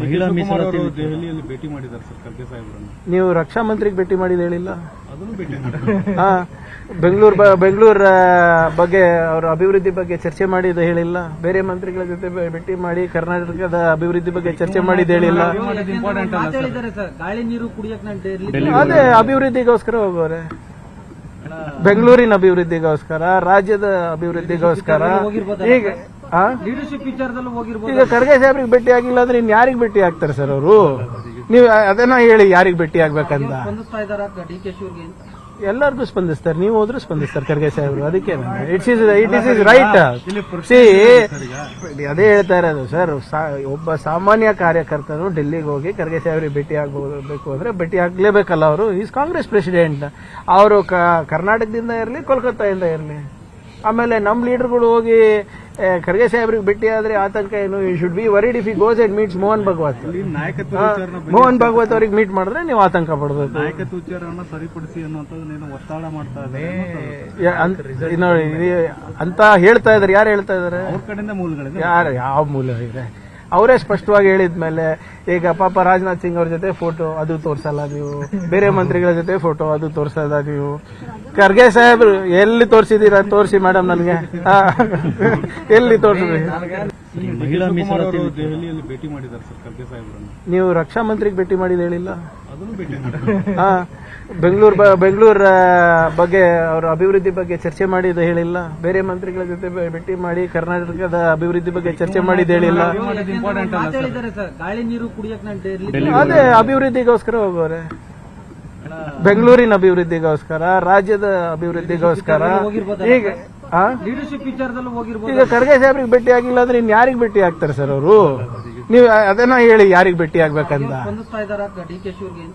ಮಹಿಳಾ ಮೀಸಲಾತಿ ದೆಹಲಿಯಲ್ಲಿ ಭೇಟಿ ಮಾಡಿದ್ದಾರೆ ಸರ್ ಖರ್ಗೆ ಸಾಹೇಬರನ್ನು. ನೀವು ರಕ್ಷಾ ಮಂತ್ರಿಗೆ ಭೇಟಿ ಮಾಡಿದ ಹೇಳಿಲ್ಲ. ಅದನ್ನು ಭೇಟಿ ಮಾಡಿದ್ದಾರೆ. ಹಾ, ಬೆಂಗಳೂರು ಬಗ್ಗೆ ಅವರ ಅಭಿವೃದ್ಧಿ ಬಗ್ಗೆ ಚರ್ಚೆ ಮಾಡಿದ ಹೇಳಿಲ್ಲ. ಬೇರೆ ಮಂತ್ರಿಗಳ ಜೊತೆ ಭೇಟಿ ಮಾಡಿ ಕರ್ನಾಟಕದ ಅಭಿವೃದ್ಧಿ ಬಗ್ಗೆ ಚರ್ಚೆ ಮಾಡಿದ ಹೇಳಿಲ್ಲ. ಇಂಪಾರ್ಟೆಂಟ್ ಅಲ್ಲ ಸರ್. ಗಾಳಿ ನೀರು ಕುಡಿಯಕ್ಕೆ ಅದೇ ಅಭಿವೃದ್ಧಿಗೋಸ್ಕರ ಹೋಗೋರೆ, ಬೆಂಗಳೂರಿನ ಅಭಿವೃದ್ಧಿಗೋಸ್ಕರ, ರಾಜ್ಯದ ಅಭಿವೃದ್ಧಿಗೋಸ್ಕರ. ಈಗ ಲೀಡರ್ಶಿಪ್ ವಿಚಾರದಲ್ಲಿ ಹೋಗಿರ್ಬೋದು. ಈಗ ಖರ್ಗೆ ಸಾಹೇಬ್ರಿಗೆ ಭೇಟಿ ಆಗಿಲ್ಲ ಅಂದ್ರೆ ಇನ್ ಯಾರಿಗೆ ಭೇಟಿ ಆಗ್ತಾರೆ ಸರ್ ಅವರು? ನೀವು ಅದನ್ನ ಹೇಳಿ, ಯಾರಿಗೆ ಭೇಟಿ ಆಗ್ಬೇಕಂತ. ಸ್ಪಂದಿಸ್ತಾ ಇದಾರ ಡಿ.ಕೆ. ಶಿವಗೆ? ಎಲ್ಲರಿಗೂ ಸ್ಪಂದಿಸ್ತಾರೆ, ನೀವು ಹೋದ್ರೂ ಸ್ಪಂದಿಸ್ತಾರೆ ಖರ್ಗೆ ಸಾಹೇಬ್ರು. ಅದಕ್ಕೆ ಇಟ್ ಇಸ್ ರೈಟ್. ಅದೇ ಹೇಳ್ತಾ ಇರೋದು ಸರ್, ಒಬ್ಬ ಸಾಮಾನ್ಯ ಕಾರ್ಯಕರ್ತರು ಡೆಲ್ಲಿಗೆ ಹೋಗಿ ಖರ್ಗೆ ಸಾಹೇಬ್ರಿಗೆ ಭೇಟಿ ಆಗಬೇಕು ಅಂದ್ರೆ ಭೇಟಿ ಆಗ್ಲೇಬೇಕಲ್ಲ. ಅವರು ಈಸ್ ಕಾಂಗ್ರೆಸ್ ಪ್ರೆಸಿಡೆಂಟ್. ಅವರು ಕರ್ನಾಟಕದಿಂದ ಇರಲಿ, ಕೋಲ್ಕತ್ತಾದಿಂದ ಇರಲಿ. ಆಮೇಲೆ ನಮ್ಮ ಲೀಡರ್ಗಳು ಹೋಗಿ ಖರ್ಗೆ ಸಾಹೇಬ್ರಿಗೆ ಭೇಟಿ ಆದ್ರೆ ಆತಂಕ ಏನು? You should be worried if he goes and meets Mohan Bhagwat. Mohan Bhagwat ಅವ್ರಿಗೆ ಮೀಟ್ ಮಾಡಿದ್ರೆ ನೀವು ಆತಂಕ ಪಡಬೇಕು. ನಾಯಕತ್ವ ವಿಚಾರವನ್ನು ಸರಿಪಡಿಸಿ ಅನ್ನುವಂಥದ್ದು ಒತ್ತಡ ಮಾಡ್ತಾ ಇದ್ದಾರೆ ಅಂತ ಹೇಳ್ತಾ ಇದಾರೆ. ಯಾರು ಹೇಳ್ತಾ ಇದಾರೆ? ಅವ್ರ ಕಡೆಯಿಂದ ಮೂಲಗಳಿದೆ. ಯಾರು? ಯಾವ ಮೂಲ ಇದೆ? ಅವರೇ ಸ್ಪಷ್ಟವಾಗಿ ಹೇಳಿದ್ಮೇಲೆ ಈಗ ಪಾಪ ರಾಜನಾಥ್ ಸಿಂಗ್ ಅವ್ರ ಜೊತೆ ಫೋಟೋ ಅದು ತೋರ್ಸಲ್ಲ ನೀವು, ಬೇರೆ ಮಂತ್ರಿಗಳ ಜೊತೆ ಫೋಟೋ ಅದು ತೋರ್ಸಲ್ಲ ನೀವು. ಖರ್ಗೆ ಸಾಹೇಬ್ರು ಎಲ್ಲಿ ತೋರಿಸಿದೀರಾ? ತೋರಿಸಿ ಮೇಡಮ್ ನನಗೆ, ಎಲ್ಲಿ ತೋರಿಸಿದ್ರಿ? ಮಹಿಳಾ ಮೀಸಲಾತಿ ದೆಹಲಿಯಲ್ಲಿ ಭೇಟಿ ಮಾಡಿದ್ದಾರೆ ಸರ್ ಖರ್ಗೆ ಸಾಹೇಬರನ್ನು. ನೀವು ರಕ್ಷಾ ಮಂತ್ರಿಗೆ ಭೇಟಿ ಮಾಡಿದ ಹೇಳಿಲ್ಲ. ಅದನ್ನು ಭೇಟಿ ಮಾಡಿದ್ದಾರೆ. ಹಾ, ಬೆಂಗಳೂರು ಬಗ್ಗೆ ಅವರ ಅಭಿವೃದ್ಧಿ ಬಗ್ಗೆ ಚರ್ಚೆ ಮಾಡಿದ ಹೇಳಿಲ್ಲ. ಬೇರೆ ಮಂತ್ರಿಗಳ ಜೊತೆ ಭೇಟಿ ಮಾಡಿ ಕರ್ನಾಟಕದ ಅಭಿವೃದ್ಧಿ ಬಗ್ಗೆ ಚರ್ಚೆ ಮಾಡಿದ ಹೇಳಿಲ್ಲ. ಇಂಪಾರ್ಟೆಂಟ್ ಅಲ್ಲ ಸರ್. ಗಾಳಿ ನೀರು ಕುಡಿಯಕ್ಕೆ ಅದೇ ಅಭಿವೃದ್ಧಿಗೋಸ್ಕರ ಹೋಗೋರೆ, ಬೆಂಗಳೂರಿನ ಅಭಿವೃದ್ಧಿಗೋಸ್ಕರ, ರಾಜ್ಯದ ಅಭಿವೃದ್ಧಿಗೋಸ್ಕರ. ಈಗ ಲೀಡರ್ಶಿಪ್ ವಿಚಾರದಲ್ಲಿ ಹೋಗಿರ್ಬೋದು. ಈಗ ಖರ್ಗೆ ಸಾಹೇಬ್ರಿಗೆ ಭೇಟಿ ಆಗಿಲ್ಲ ಅಂದ್ರೆ ಇನ್ ಯಾರಿಗೆ ಭೇಟಿ ಆಗ್ತಾರೆ ಸರ್ ಅವರು? ನೀವು ಅದನ್ನ ಹೇಳಿ, ಯಾರಿಗೆ ಭೇಟಿ ಆಗ್ಬೇಕಂತ. ಸ್ಪಂದಿಸ್ತಾ ಇದಾರ ಡಿ.ಕೆ. ಶಿವಗೆ?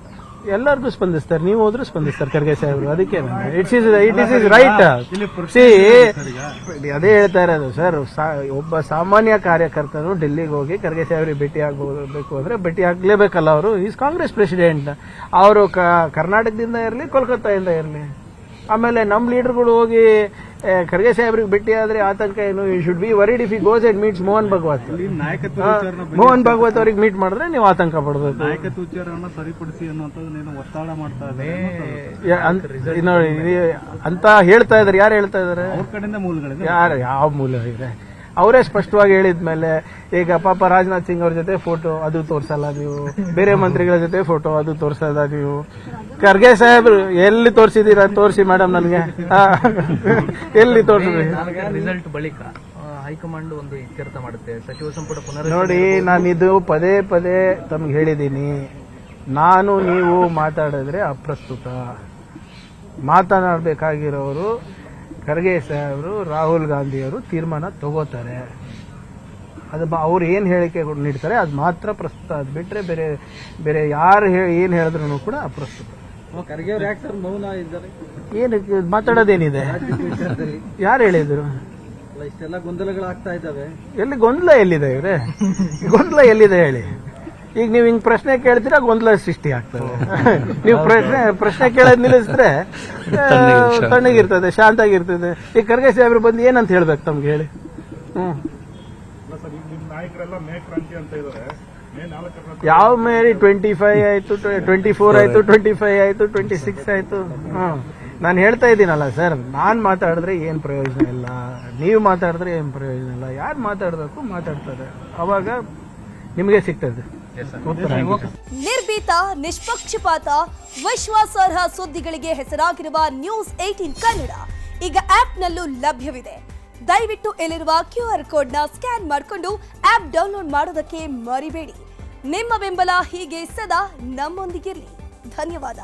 ಎಲ್ಲರಿಗೂ ಸ್ಪಂದಿಸ್ತಾರೆ, ನೀವು ಹೋದ್ರೂ ಸ್ಪಂದಿಸ್ತಾರೆ ಖರ್ಗೆ ಸಾಹೇಬ್ರು. ಅದಕ್ಕೆ ಇಟ್ ಇಸ್ ರೈಟ್. ಅದೇ ಹೇಳ್ತಾ ಇರೋದು ಸರ್, ಒಬ್ಬ ಸಾಮಾನ್ಯ ಕಾರ್ಯಕರ್ತರು ಡೆಲ್ಲಿಗೆ ಹೋಗಿ ಖರ್ಗೆ ಸಾಹೇಬ್ರಿಗೆ ಭೇಟಿ ಆಗಬೇಕು ಅಂದ್ರೆ ಭೇಟಿ ಆಗ್ಲೇಬೇಕಲ್ಲ. ಅವರು ಈಸ್ ಕಾಂಗ್ರೆಸ್ ಪ್ರೆಸಿಡೆಂಟ್. ಅವರು ಕರ್ನಾಟಕದಿಂದ ಇರಲಿ, ಕೋಲ್ಕತ್ತಾದಿಂದ ಇರಲಿ. ಆಮೇಲೆ ನಮ್ಮ ಲೀಡರ್ಗಳು ಹೋಗಿ ಖರ್ಗೆ ಸಾಹೇಬ್ರಿಗೆ ಭೇಟಿ ಆದ್ರೆ ಆತಂಕ ಏನು? You should be worried if he goes and meets Mohan Bhagwat. ನಾಯಕತ್ವ ಮೋಹನ್ ಭಾಗವತ್ ಅವ್ರಿಗೆ ಮೀಟ್ ಮಾಡಿದ್ರೆ ನೀವು ಆತಂಕ ಪಡಬೇಕು. ನಾಯಕತ್ವ ವಿಚಾರವನ್ನು ಸರಿಪಡಿಸಿ ಅನ್ನುವಂಥದ್ದು ಒತ್ತಡ ಮಾಡ್ತಾ ಇದ್ದಾರೆ ಅಂತ ಹೇಳ್ತಾ ಇದಾರೆ. ಯಾರು ಹೇಳ್ತಾ ಇದಾರೆ? ಅವ್ರ ಕಡೆಯಿಂದ ಮೂಲಗಳಿದೆ. ಯಾರು? ಯಾವ ಮೂಲ ಇದೆ? ಅವರೇ ಸ್ಪಷ್ಟವಾಗಿ ಹೇಳಿದ್ಮೇಲೆ ಈಗ ಪಾಪ ರಾಜನಾಥ್ ಸಿಂಗ್ ಅವ್ರ ಜೊತೆ ಫೋಟೋ ಅದು ತೋರ್ಸಲ್ಲ ನೀವು, ಬೇರೆ ಮಂತ್ರಿಗಳ ಜೊತೆ ಫೋಟೋ ಅದು ತೋರ್ಸಲ್ಲ ನೀವು. ಖರ್ಗೆ ಸಾಹೇಬ್ರು ಎಲ್ಲಿ ತೋರಿಸಿದೀರಾ? ತೋರಿಸಿ ಮೇಡಮ್ ನನಗೆ, ಎಲ್ಲಿ ತೋರಿಸಿದ್ರಿ? ರಿಸಲ್ಟ್ ಬಳಿಕ ಹೈಕಮಾಂಡ್ ಒಂದು ಇತ್ಯರ್ಥ ಮಾಡುತ್ತೆ, ಸಚಿವ ಸಂಪುಟ ನೋಡಿ, ನಾನಿದು ಪದೇ ಪದೇ ತಮ್ಗೆ ಹೇಳಿದ್ದೀನಿ. ನಾನು ನೀವು ಮಾತಾಡಿದ್ರೆ ಅಪ್ರಸ್ತುತ. ಮಾತನಾಡಬೇಕಾಗಿರೋರು ಖರ್ಗೆ ಸಾಹೇಬರು, ರಾಹುಲ್ ಗಾಂಧಿಯವರು ತೀರ್ಮಾನ ತಗೋತಾರೆ. ಅದು ಅವ್ರು ಏನು ಹೇಳಿಕೆ ನೀಡ್ತಾರೆ ಅದು ಮಾತ್ರ ಪ್ರಸ್ತುತ. ಅದು ಬಿಟ್ಟರೆ ಬೇರೆ ಯಾರು ಏನು ಹೇಳಿದ್ರು ಕೂಡ ಅಪ್ರಸ್ತುತ. ಖರ್ಗೆ ಅವರು ಯಾಕೆ ಸರ್ ಮೌನ ಇದ್ದಾರೆ? ಏನಕ್ಕೆ ಮಾತಾಡೋದೇನಿದೆ? ಯಾರು ಹೇಳಿದ್ರು? ಇಷ್ಟೆಲ್ಲ ಗೊಂದಲಗಳಾಗ್ತಾ ಇದ್ದಾವೆ. ಎಲ್ಲಿ ಗೊಂದಲ ಎಲ್ಲಿದೆ ಇವ್ರೆ? ಗೊಂದಲ ಎಲ್ಲಿದೆ ಹೇಳಿ? ಈಗ ನೀವು ಹಿಂಗ್ ಪ್ರಶ್ನೆ ಕೇಳ್ತೀರಾ, ಗೊಂದಲ ಸೃಷ್ಟಿ ಆಗ್ತದೆ. ನೀವು ಪ್ರಶ್ನೆ ಕೇಳೋದ್ ನಿಲ್ಲಿಸಿದ್ರೆ ತಣ್ಣಗಿರ್ತದೆ, ಶಾಂತಾಗಿರ್ತದೆ. ಈಗ ಖರ್ಗೆ ಸಾಹೇಬ್ರು ಬಂದು ಏನಂತ ಹೇಳ್ಬೇಕು ತಮ್ಗೆ ಹೇಳಿ? ಯಾವ ಮೇರಿ 25 ಆಯ್ತು, 24 ಆಯ್ತು, 25 ಆಯ್ತು, 26 ಆಯ್ತು. ನಾನು ಹೇಳ್ತಾ ಇದ್ದೀನಲ್ಲ ಸರ್, ನಾನ್ ಮಾತಾಡಿದ್ರೆ ಏನ್ ಪ್ರಯೋಜನ ಇಲ್ಲ, ನೀವು ಮಾತಾಡಿದ್ರೆ ಏನ್ ಪ್ರಯೋಜನ ಇಲ್ಲ. ಯಾರು ಮಾತಾಡ್ಬೇಕು ಮಾತಾಡ್ತಾರೆ, ಅವಾಗ ನಿಮಗೆ ಸಿಗ್ತದೆ. ನಿರ್ಭೀತ, ನಿಷ್ಪಕ್ಷಪಾತ, ವಿಶ್ವಾಸಾರ್ಹ ಸುದ್ದಿಗಳಿಗೆ ಹೆಸರಾಗಿರುವ ನ್ಯೂಸ್ 18 ಕನ್ನಡ ಈಗ ಆಪ್ನಲ್ಲೂ ಲಭ್ಯವಿದೆ. ದಯವಿಟ್ಟು ಇಲ್ಲಿರುವ QR ಕೋಡ್ನ ಸ್ಕ್ಯಾನ್ ಮಾಡಿಕೊಂಡು ಆಪ್ ಡೌನ್ಲೋಡ್ ಮಾಡೋದಕ್ಕೆ ಮರಿಬೇಡಿ. ನಿಮ್ಮ ಬೆಂಬಲ ಹೀಗೆ ಸದಾ ನಮ್ಮೊಂದಿಗಿರಲಿ. ಧನ್ಯವಾದ.